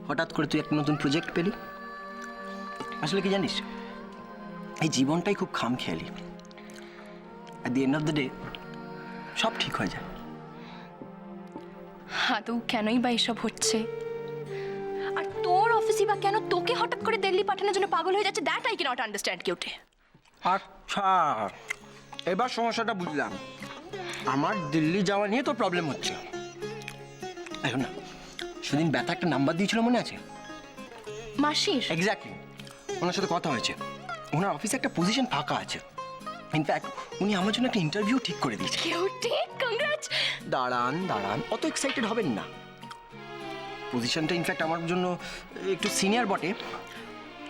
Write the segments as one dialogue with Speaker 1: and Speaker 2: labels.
Speaker 1: হঠাৎ করে তুই একটা নতুন প্রজেক্ট পেলি। আসলে কি জানিস, এই জীবনটাই খুব খামখেয়ালি। At the end of the day সব ঠিক হয়ে যায়।
Speaker 2: আদৌ কেনই বা এসব হচ্ছে? আর তোর অফিসই বা কেন তোকে হঠাৎ করে দিল্লি পাঠানোর জন্য পাগল হয়ে যাচ্ছে? দ্যাট আই ক্যানট আন্ডারস্ট্যান্ড কিউটে।
Speaker 1: আচ্ছা, এবার সমস্যাটা বুঝলাম। আমার দিল্লি যাওয়া নিয়ে তোর প্রবলেম হচ্ছে। এখন না, সেদিন ব্যথা একটা নাম্বার দিয়েছিল, মনে আছে?
Speaker 2: মাসির?
Speaker 1: এক্স্যাক্টলি, ওনার সাথে কথা হয়েছে। ওনার অফিসে একটা পজিশন ফাঁকা আছে। ইনফ্যাক্ট উনি আমার জন্য একটা ইন্টারভিউ ঠিক করে দিয়েছে।
Speaker 2: কিউটে, কংগ্রাচ।
Speaker 1: দাঁড়ান দাঁড়ান, অত এক্সাইটেড হবেন না। পজিশনটা ইনফ্যাক্ট আমার জন্য একটু সিনিয়র বটে।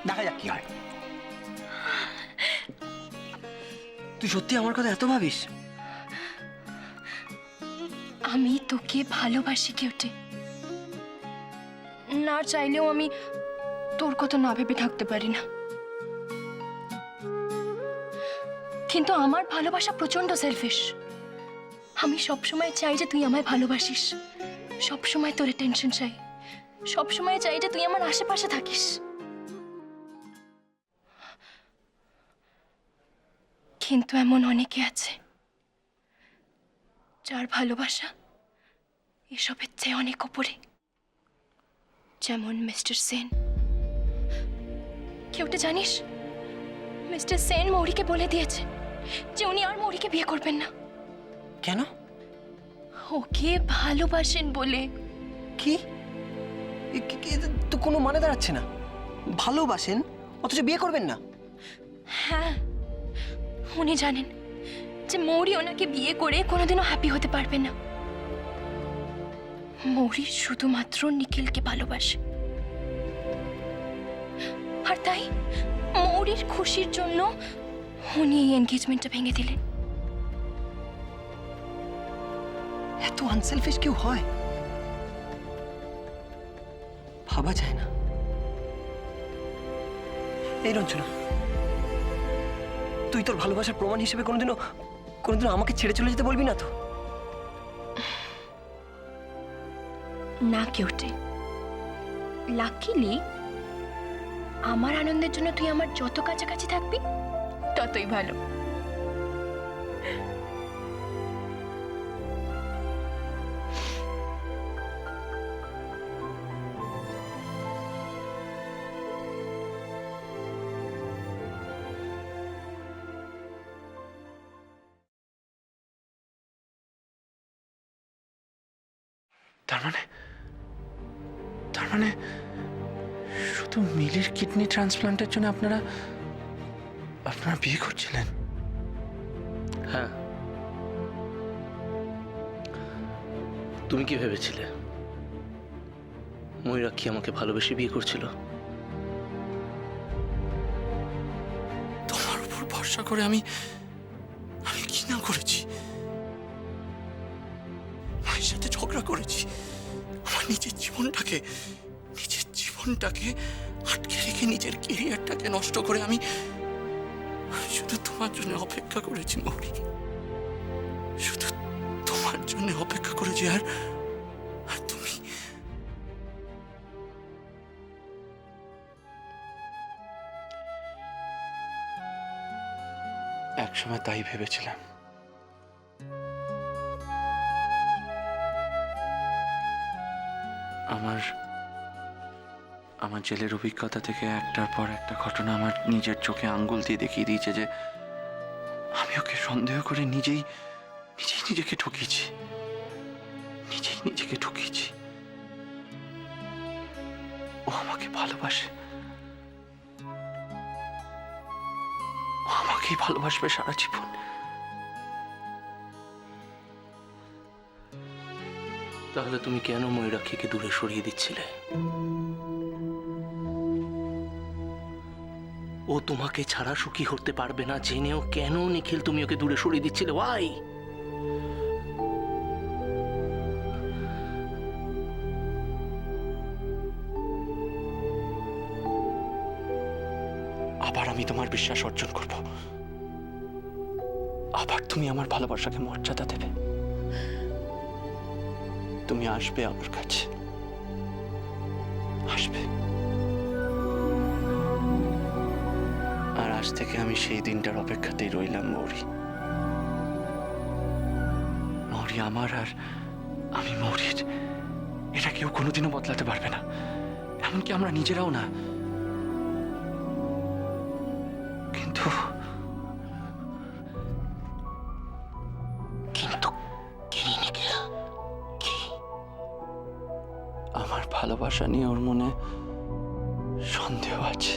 Speaker 1: দেখা যাক কি হয়। তুই সত্যি আমার কথা এত ভাবিস?
Speaker 2: আমি তোকে ভালোবাসি কিউটে। না চাইলেও আমি তোর কথা না ভেবে থাকতে পারি না। কিন্তু আমার ভালোবাসা প্রচন্ড সেলফিশ। আমি সবসময় চাই যে তুই আমায় ভালোবাসিস, সবসময় তোর টেনশন চাই, সবসময় চাই যে তুই আমার আশেপাশে থাকিস। কিন্তু এমন অনেকে আছে যার ভালোবাসা এসবের চেয়ে অনেক ওপরে, যেমন মিস্টার সেন। কেউটা জানিস, মিস্টার সেন মৌরিকে বলে দিয়েছে যে উনি আর মৌরিকে বিয়ে করবেন না।
Speaker 1: কেন?
Speaker 2: ওকে ভালোবাসেন বলে।
Speaker 1: কি? তো কোনো মানে দাঁড়াচ্ছে না। ভালোবাসেন অথচ বিয়ে করবেন না?
Speaker 2: হ্যাঁ, উনি জানেন যে মৌরি ওনাকে বিয়ে করে কোনোদিনও হ্যাপি হতে পারবে না। মৌরি শুধুমাত্র নিখিলকে ভালোবাসে, আর তাই মৌরির খুশির জন্য উনি এই এনগেজমেন্টটা ভেঙে দিলেন।
Speaker 1: এত আনসেলফিশ কেউ হয়? ভাবা যায় না। এই রঞ্জনা, তুই তোর ভালোবাসার প্রমাণ হিসেবে কোনোদিনও আমাকে ছেড়ে চলে যেতে বলবি না তো?
Speaker 2: না কেউটে, লাকিলি আমার আনন্দের জন্য তুই আমার যত কাছাকাছি থাকবি ততই ভালো।
Speaker 3: তার মানে শুধু মিলির কিডনি ট্রান্সপ্লান্টের জন্য আপনারা বিয়ে করছিলেন?
Speaker 4: হ্যাঁ। তুমি কি ভেবেছিলে ময়ূরাক্ষী আমাকে ভালোবেসে বিয়ে করছিল?
Speaker 3: তোমার উপর ভরসা করে আমি কি না করেছি? মায়ের সাথে ঝগড়া করেছি, আমার নিজের জীবনটাকে আটকে রেখে নিজের কেরিয়ারটাকে নষ্ট করে আমি শুধু তোমার জন্য অপেক্ষা করেছি মৌরি, শুধু তোমার জন্য অপেক্ষা করেছি। আর তুমি একসময় তাই ভেবেছিলাম। আমার জেলের অভিজ্ঞতা থেকে একটার পর একটা ঘটনা আমার নিজের চোখে আঙ্গুল দিয়ে দেখিয়ে দিয়েছে যে আমি ওকে সন্দেহ করে নিজেই নিজেকে ঠকিয়েছি, নিজেকে ঠকিয়েছি। ও আমাকে ভালোবাসে, ও আমাকেই ভালোবাসবে সারা জীবন।
Speaker 4: তাহলে তুমি কেন ময়ূরাক্ষীকে দূরে সরিয়ে দিচ্ছিলে? ও তোমাকে ছাড়া সুখী হতে পারবে না জেনেও কেন নিখিল তুমি ওকে দূরে সরিয়ে দিচ্ছিলে? ওয়াই?
Speaker 3: আবার আমি তোমার বিশ্বাস অর্জন করব, আবার তুমি আমার ভালোবাসাকে মর্যাদা দেবে, তুমি আসবে আমার কাছে, আসবে। আর আজ থেকে আমি সেই দিনটার অপেক্ষাতেই রইলাম মৌরি। মৌরি আমার আর আমি মৌরির, এটা কেউ কোনোদিনও বদলাতে পারবে না, এমনকি আমরা নিজেরাও না। কিন্তু
Speaker 4: কিন্তু কি নিখিল, কি?
Speaker 3: আমার ভালোবাসা নিয়ে ওর মনে সন্দেহ আছে।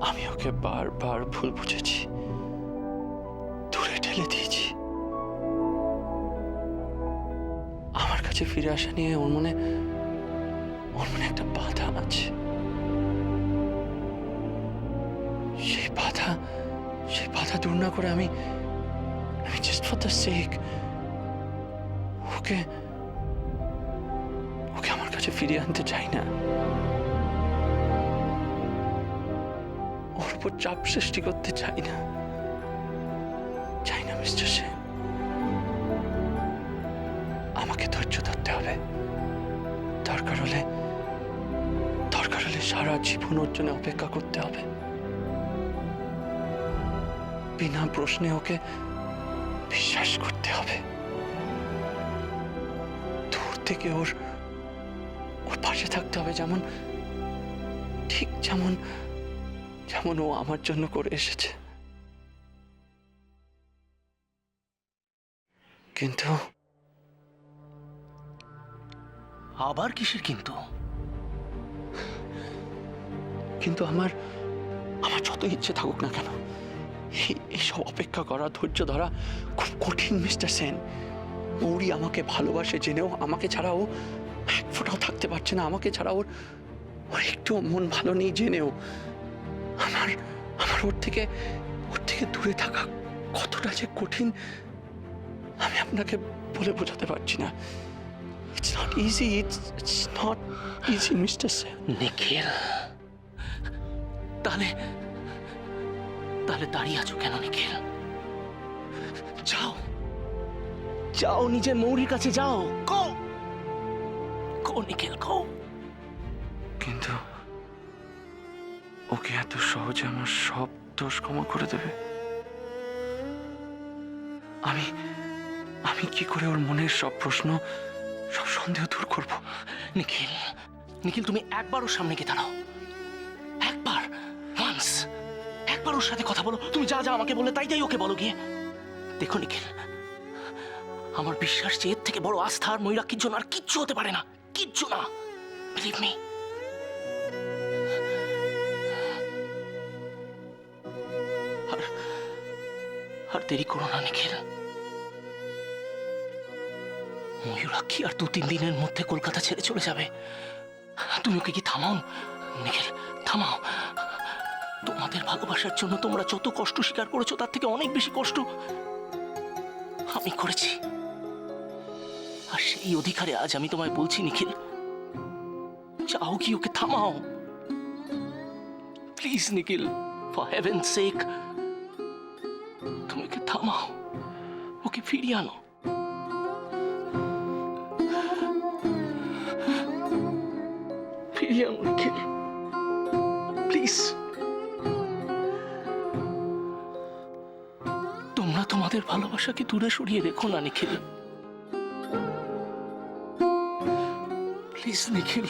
Speaker 3: আমি ওকে বারবার ভুল বুঝেছি, দূরে ঠেলে দিয়েছি। আমার কাছে ফিরে আসা নিয়ে ওর মনে একটা বাধা আছে। সেই বাধা দূর না করে আমি জাস্ট ফর দ্য সেক ওকে আমার কাছে ফিরিয়ে আনতে চাই না। ওর উপর চাপ সৃষ্টি করতে চাই না মিস্টার সেন। আমাকে ধৈর্য ধরতে হবে। দরকার হলে সারা জীবন ওর জন্য অপেক্ষা করতে হবে। বিনা প্রশ্নে ওকে বিশ্বাস করতে হবে। দূর থেকে ওর পাশে থাকতে হবে, ঠিক যেমন ও আমার জন্য করে এসেছে। কিন্তু
Speaker 4: আবার কিসের কিন্তু?
Speaker 3: আমার যত ইচ্ছে থাকুক না কেন, এইসব অপেক্ষা করা, ধৈর্য ধরা খুব কঠিন মিস্টার সেন। মৌরি আমাকে ভালোবাসে জেনেও আমাকে ছাড়া ও এক ফোঁটাও থাকতে পারছে না। আমাকে ছাড়া ওর একটু মন ভালো নেই জেনেও আমার ওর থেকে দূরে থাকা কতটা যে কঠিন আমি আপনাকে বলে বোঝাতে পারছি না। It's not easy. It's not easy, Mr. Sen.
Speaker 4: নিখিল, তাহলে দাঁড়িয়ে আছো কেন নিখিল? যাও নিজের মৌরির কাছে যাও। গো নিখিল, গো।
Speaker 3: কিন্তু ওকে এত সহজে আমার সব দোষ ক্ষমা করে দেবে? আমি কি করে ওর মনের সব প্রশ্ন, সব সন্দেহ দূর করব?
Speaker 4: নিখিল, তুমি একবার ওর সামনে গিয়ে দাঁড়াও। একবার ওর সাথে কথা বলো। তুমি যা আমাকে বললে তাই ওকে বলো গিয়ে। দেখো নিখিল, আমার বিশ্বাস যে এর থেকে বড় আস্থা আর মৈরাক্ষীর জন্য আর কিচ্ছু হতে পারে না, কিচ্ছু না। Believe me. আর দেরি করো না নিখিল। ময়ূরাক্ষী আর 2-3 দিনের মধ্যে কলকাতা ছেড়ে চলে যাবে। তুমি ওকে কি থামাও নিখিল, থামাও। তোমাদের ভালোবাসার জন্য তোমরা যত কষ্ট স্বীকার করেছো তার থেকে অনেক বেশি কষ্ট আমি করেছি। আর সেই অধিকারে আজ আমি তোমায় বলছি নিখিল, চাও কি ওকে থামাও? প্লিজ নিখিল, ফর হেভেনস সেক, তুমি ওকে থামাও, ওকে ফিরিয়ে আনো। ফিরিয়ে আনো নিখিল, প্লিজ। তোমরা তোমাদের ভালোবাসাকে দূরে সরিয়ে রেখো না নিখিল, প্লিজ নিখিল।